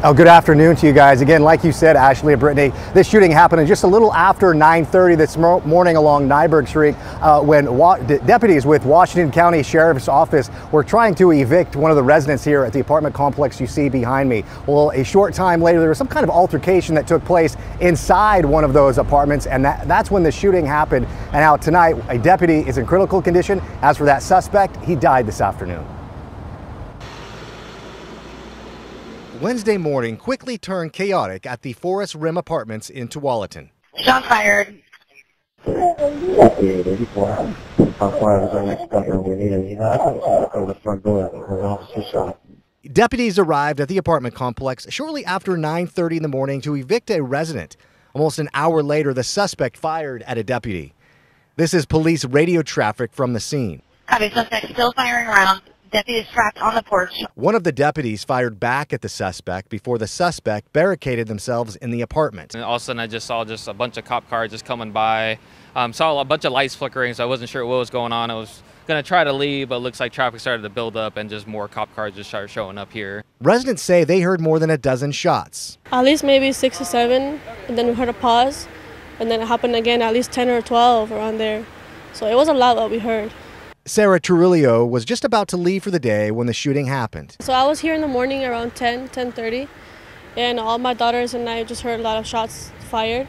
Oh, good afternoon to you guys. Again, like you said, Ashley and Brittany, this shooting happened just a little after 9:30 this morning along Nyberg Street when deputies with Washington County Sheriff's Office were trying to evict one of the residents here at the apartment complex you see behind me. Well, a short time later, there was some kind of altercation that took place inside one of those apartments, and that's when the shooting happened. And now tonight, a deputy is in critical condition. As for that suspect, he died this afternoon. Wednesday morning quickly turned chaotic at the Forest Rim Apartments in Tualatin. Shot fired. Deputies arrived at the apartment complex shortly after 9:30 in the morning to evict a resident. Almost an hour later, the suspect fired at a deputy. This is police radio traffic from the scene. Copy, suspect still firing around. Deputies trapped on the porch. One of the deputies fired back at the suspect before the suspect barricaded themselves in the apartment. And all of a sudden I just saw a bunch of cop cars just coming by. Saw a bunch of lights flickering, so I wasn't sure what was going on. I was going to try to leave, but it looks like traffic started to build up and just more cop cars just started showing up here. Residents say they heard more than a dozen shots. At least maybe 6 or 7, and then we heard a pause, and then it happened again, at least 10 or 12 around there. So it was a lot that we heard. Sarah Trujillo was just about to leave for the day when the shooting happened. So I was here in the morning around 10:30, and all my daughters and I just heard a lot of shots fired.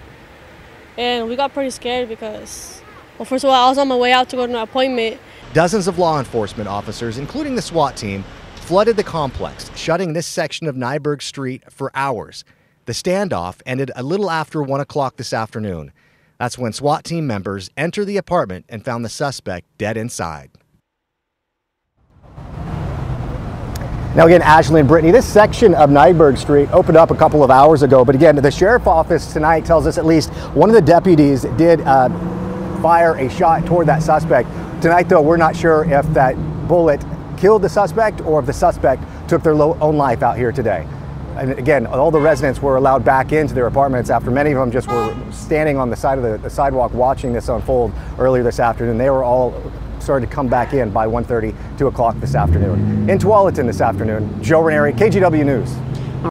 And we got pretty scared because, well, first of all, I was on my way out to go to an appointment. Dozens of law enforcement officers, including the SWAT team, flooded the complex, shutting this section of Nyberg Street for hours. The standoff ended a little after 1 o'clock this afternoon. That's when SWAT team members entered the apartment and found the suspect dead inside. Now again, Ashley and Brittany, this section of Nyberg Street opened up a couple of hours ago, but again, the sheriff's office tonight tells us at least one of the deputies did fire a shot toward that suspect. Tonight, though, we're not sure if that bullet killed the suspect or if the suspect took their own life out here today. And again, all the residents were allowed back into their apartments after many of them just were standing on the side of the sidewalk watching this unfold earlier this afternoon. They were all started to come back in by 1:30, 2 o'clock this afternoon. In Tualatin this afternoon, Joe Ranieri, KGW News.